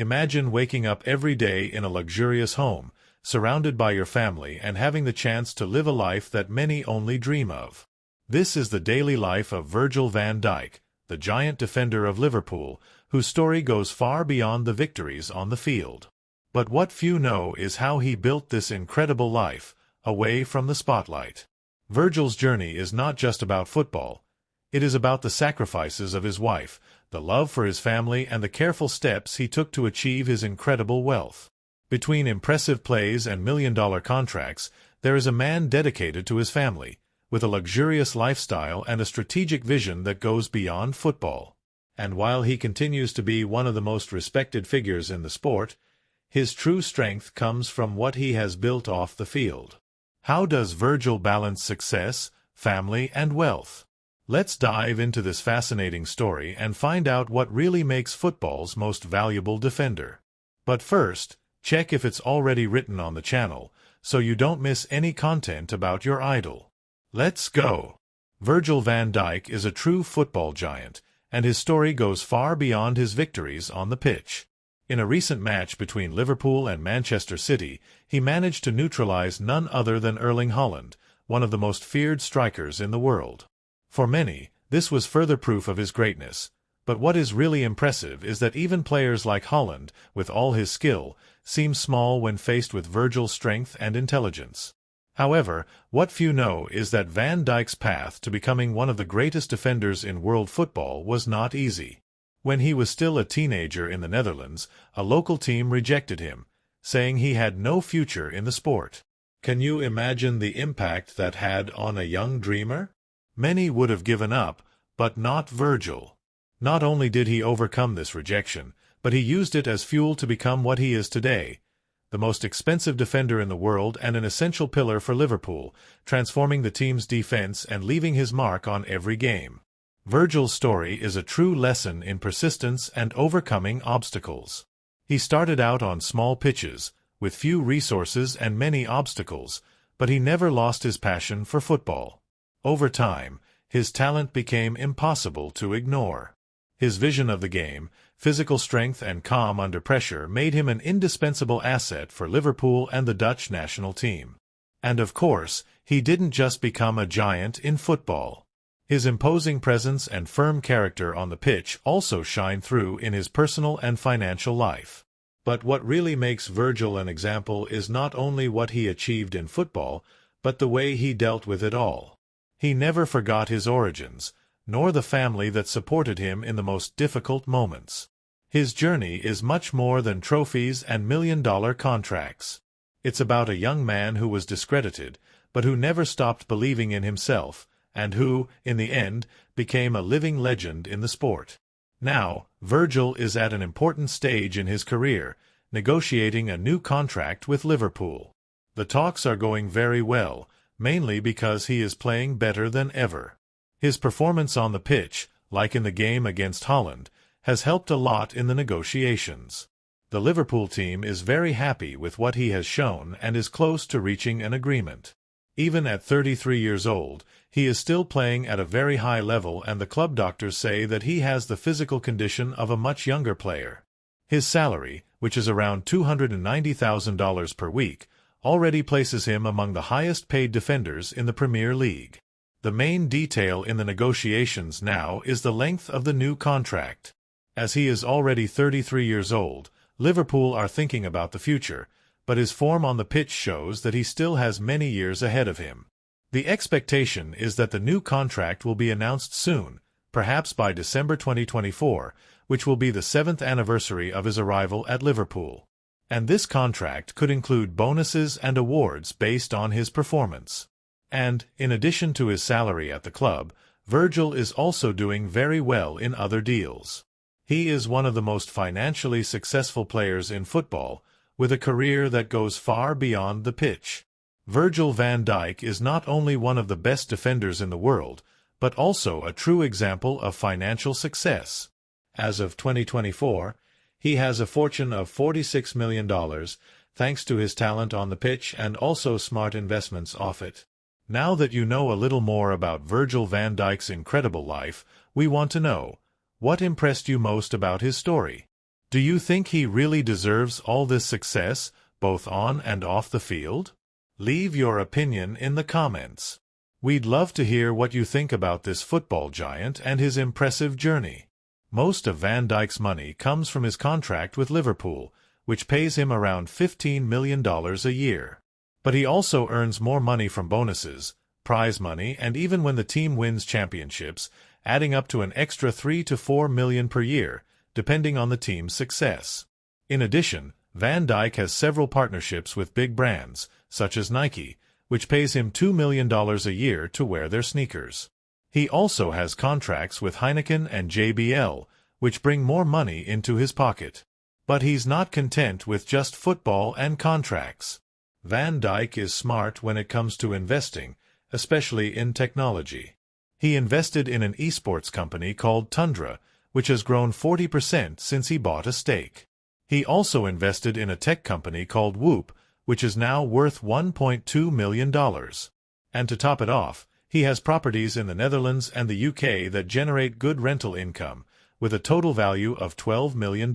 Imagine waking up every day in a luxurious home, surrounded by your family and having the chance to live a life that many only dream of. This is the daily life of Virgil van Dijk, the giant defender of Liverpool, whose story goes far beyond the victories on the field. But what few know is how he built this incredible life, away from the spotlight. Virgil's journey is not just about football. It is about the sacrifices of his wife, the love for his family, and the careful steps he took to achieve his incredible wealth. Between impressive plays and million-dollar contracts, there is a man dedicated to his family, with a luxurious lifestyle and a strategic vision that goes beyond football. And while he continues to be one of the most respected figures in the sport, his true strength comes from what he has built off the field. How does Virgil balance success, family, and wealth? Let's dive into this fascinating story and find out what really makes football's most valuable defender. But first, check if it's already written on the channel, so you don't miss any content about your idol. Let's go! Virgil van Dijk is a true football giant, and his story goes far beyond his victories on the pitch. In a recent match between Liverpool and Manchester City, he managed to neutralize none other than Erling Haaland, one of the most feared strikers in the world. For many, this was further proof of his greatness. But what is really impressive is that even players like Haaland, with all his skill, seem small when faced with Virgil's strength and intelligence. However, what few know is that Van Dijk's path to becoming one of the greatest defenders in world football was not easy. When he was still a teenager in the Netherlands, a local team rejected him, saying he had no future in the sport. Can you imagine the impact that had on a young dreamer? Many would have given up, but not Virgil. Not only did he overcome this rejection, but he used it as fuel to become what he is today, the most expensive defender in the world and an essential pillar for Liverpool, transforming the team's defense and leaving his mark on every game. Virgil's story is a true lesson in persistence and overcoming obstacles. He started out on small pitches, with few resources and many obstacles, but he never lost his passion for football. Over time, his talent became impossible to ignore. His vision of the game, physical strength and calm under pressure made him an indispensable asset for Liverpool and the Dutch national team. And of course, he didn't just become a giant in football. His imposing presence and firm character on the pitch also shine through in his personal and financial life. But what really makes Virgil an example is not only what he achieved in football, but the way he dealt with it all. He never forgot his origins, nor the family that supported him in the most difficult moments. His journey is much more than trophies and million-dollar contracts. It's about a young man who was discredited, but who never stopped believing in himself, and who, in the end, became a living legend in the sport. Now, Virgil is at an important stage in his career, negotiating a new contract with Liverpool. The talks are going very well, mainly because he is playing better than ever. His performance on the pitch, like in the game against Haaland, has helped a lot in the negotiations. The Liverpool team is very happy with what he has shown and is close to reaching an agreement. Even at 33 years old, he is still playing at a very high level, and the club doctors say that he has the physical condition of a much younger player. His salary, which is around $290,000 per week, already places him among the highest-paid defenders in the Premier League. The main detail in the negotiations now is the length of the new contract. As he is already 33 years old, Liverpool are thinking about the future, but his form on the pitch shows that he still has many years ahead of him. The expectation is that the new contract will be announced soon, perhaps by December 2024, which will be the 7th anniversary of his arrival at Liverpool. And this contract could include bonuses and awards based on his performance. And, in addition to his salary at the club, Virgil is also doing very well in other deals. He is one of the most financially successful players in football, with a career that goes far beyond the pitch. Virgil van Dijk is not only one of the best defenders in the world, but also a true example of financial success. As of 2024, he has a fortune of $46 million, thanks to his talent on the pitch and also smart investments off it. Now that you know a little more about Virgil van Dijk's incredible life, we want to know, what impressed you most about his story? Do you think he really deserves all this success, both on and off the field? Leave your opinion in the comments. We'd love to hear what you think about this football giant and his impressive journey. Most of Van Dijk's money comes from his contract with Liverpool, which pays him around $15 million a year. But he also earns more money from bonuses, prize money, and even when the team wins championships, adding up to an extra $3 to $4 million per year, depending on the team's success. In addition, Van Dijk has several partnerships with big brands, such as Nike, which pays him $2 million a year to wear their sneakers. He also has contracts with Heineken and JBL, which bring more money into his pocket. But he's not content with just football and contracts. Van Dijk is smart when it comes to investing, especially in technology. He invested in an esports company called Tundra, which has grown 40% since he bought a stake. He also invested in a tech company called Whoop, which is now worth $1.2 million. And to top it off, he has properties in the Netherlands and the UK that generate good rental income, with a total value of $12 million.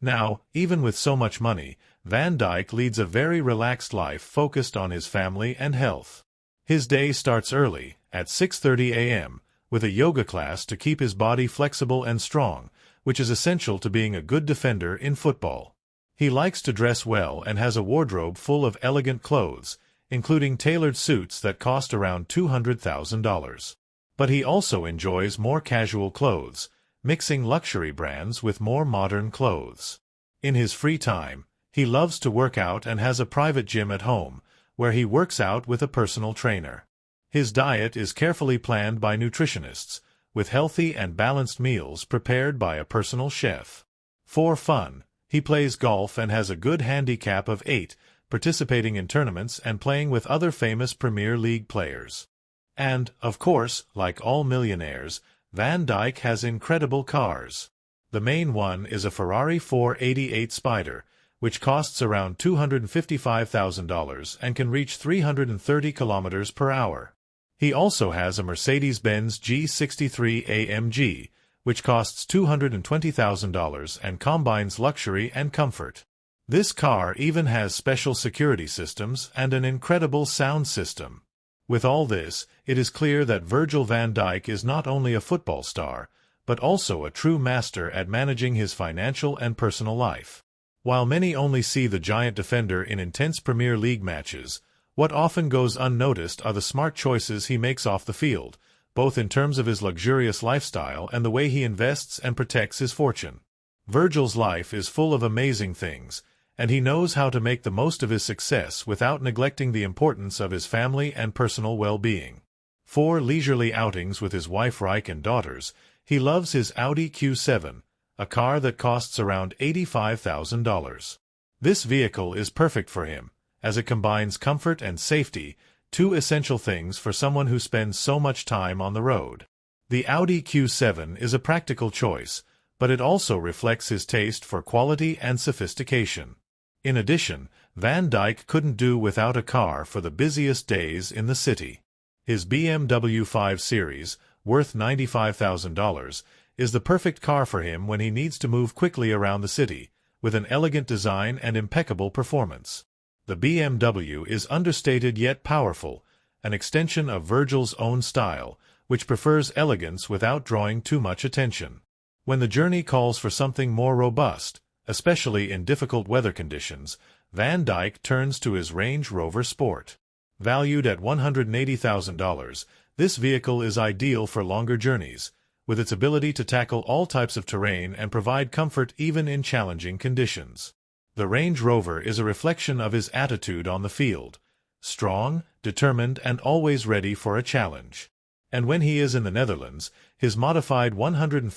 Now, even with so much money, Van Dijk leads a very relaxed life focused on his family and health. His day starts early, at 6:30 a.m., with a yoga class to keep his body flexible and strong, which is essential to being a good defender in football. He likes to dress well and has a wardrobe full of elegant clothes, including tailored suits that cost around $200,000. But he also enjoys more casual clothes, mixing luxury brands with more modern clothes. In his free time, he loves to work out and has a private gym at home, where he works out with a personal trainer. His diet is carefully planned by nutritionists, with healthy and balanced meals prepared by a personal chef. For fun, he plays golf and has a good handicap of 8, participating in tournaments and playing with other famous Premier League players. And, of course, like all millionaires, Van Dijk has incredible cars. The main one is a Ferrari 488 Spider, which costs around $255,000 and can reach 330 kilometers per hour. He also has a Mercedes-Benz G63 AMG, which costs $220,000 and combines luxury and comfort. This car even has special security systems and an incredible sound system. With all this, it is clear that Virgil van Dijk is not only a football star, but also a true master at managing his financial and personal life. While many only see the giant defender in intense Premier League matches, what often goes unnoticed are the smart choices he makes off the field, both in terms of his luxurious lifestyle and the way he invests and protects his fortune. Virgil's life is full of amazing things, and he knows how to make the most of his success without neglecting the importance of his family and personal well-being. For leisurely outings with his wife Rike and daughters, he loves his Audi Q7, a car that costs around $85,000. This vehicle is perfect for him, as it combines comfort and safety, two essential things for someone who spends so much time on the road. The Audi Q7 is a practical choice, but it also reflects his taste for quality and sophistication. In addition, Van Dijk couldn't do without a car for the busiest days in the city. His BMW 5 Series, worth $95,000, is the perfect car for him when he needs to move quickly around the city, with an elegant design and impeccable performance. The BMW is understated yet powerful, an extension of Virgil's own style, which prefers elegance without drawing too much attention. When the journey calls for something more robust, especially in difficult weather conditions, Van Dijk turns to his Range Rover Sport. Valued at $180,000, this vehicle is ideal for longer journeys, with its ability to tackle all types of terrain and provide comfort even in challenging conditions. The Range Rover is a reflection of his attitude on the field, strong, determined, and always ready for a challenge. And when he is in the Netherlands, his modified $150,000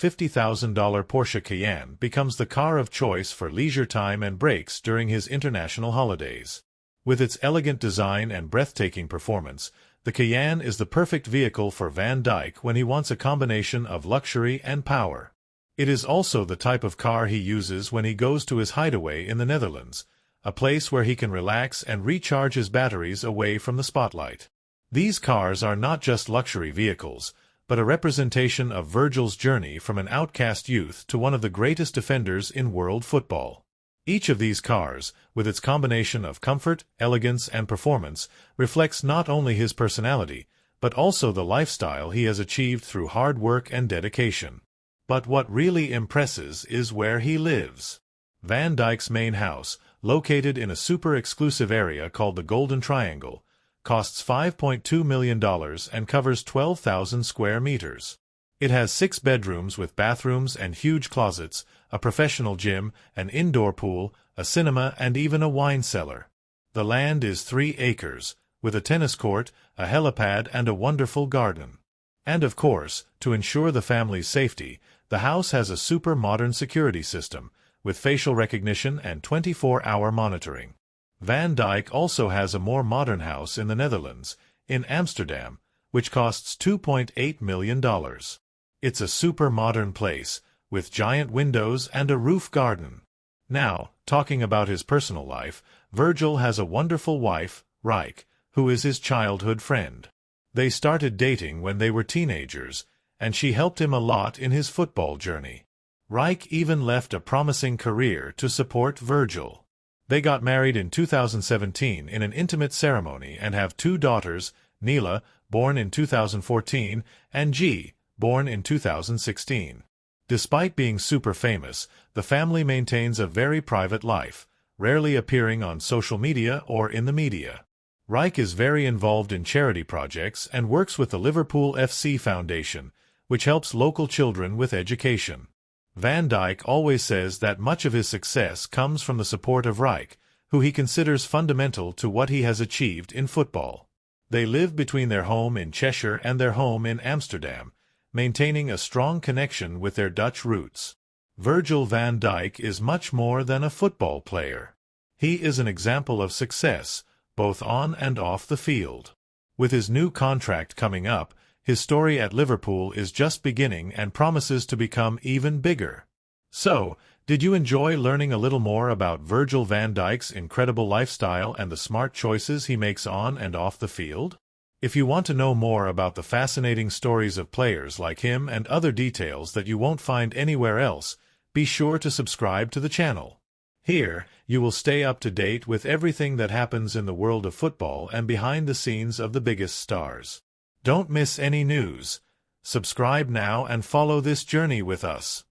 Porsche Cayenne becomes the car of choice for leisure time and breaks during his international holidays. With its elegant design and breathtaking performance, the Cayenne is the perfect vehicle for Van Dijk when he wants a combination of luxury and power. It is also the type of car he uses when he goes to his hideaway in the Netherlands, a place where he can relax and recharge his batteries away from the spotlight. These cars are not just luxury vehicles, but a representation of Virgil's journey from an outcast youth to one of the greatest defenders in world football. Each of these cars, with its combination of comfort, elegance, and performance, reflects not only his personality, but also the lifestyle he has achieved through hard work and dedication. But what really impresses is where he lives. Van Dijk's main house, located in a super-exclusive area called the Golden Triangle, costs $5.2 million and covers 12,000 square meters. It has 6 bedrooms with bathrooms and huge closets, a professional gym, an indoor pool, a cinema, and even a wine cellar. The land is 3 acres, with a tennis court, a helipad, and a wonderful garden. And of course, to ensure the family's safety, the house has a super modern security system, with facial recognition and 24-hour monitoring. Van Dijk also has a more modern house in the Netherlands, in Amsterdam, which costs $2.8 million. It's a super modern place, with giant windows and a roof garden. Now, talking about his personal life, Virgil has a wonderful wife, Rijk, who is his childhood friend. They started dating when they were teenagers, and she helped him a lot in his football journey. Rijk even left a promising career to support Virgil. They got married in 2017 in an intimate ceremony and have 2 daughters, Nila, born in 2014, and G, born in 2016. Despite being super famous, the family maintains a very private life, rarely appearing on social media or in the media. Rijk is very involved in charity projects and works with the Liverpool FC Foundation, which helps local children with education. Van Dijk always says that much of his success comes from the support of Rijk, who he considers fundamental to what he has achieved in football. They live between their home in Cheshire and their home in Amsterdam, maintaining a strong connection with their Dutch roots. Virgil van Dijk is much more than a football player. He is an example of success, both on and off the field. With his new contract coming up, his story at Liverpool is just beginning and promises to become even bigger. So, did you enjoy learning a little more about Virgil van Dijk's incredible lifestyle and the smart choices he makes on and off the field? If you want to know more about the fascinating stories of players like him and other details that you won't find anywhere else, be sure to subscribe to the channel. Here, you will stay up to date with everything that happens in the world of football and behind the scenes of the biggest stars. Don't miss any news. Subscribe now and follow this journey with us.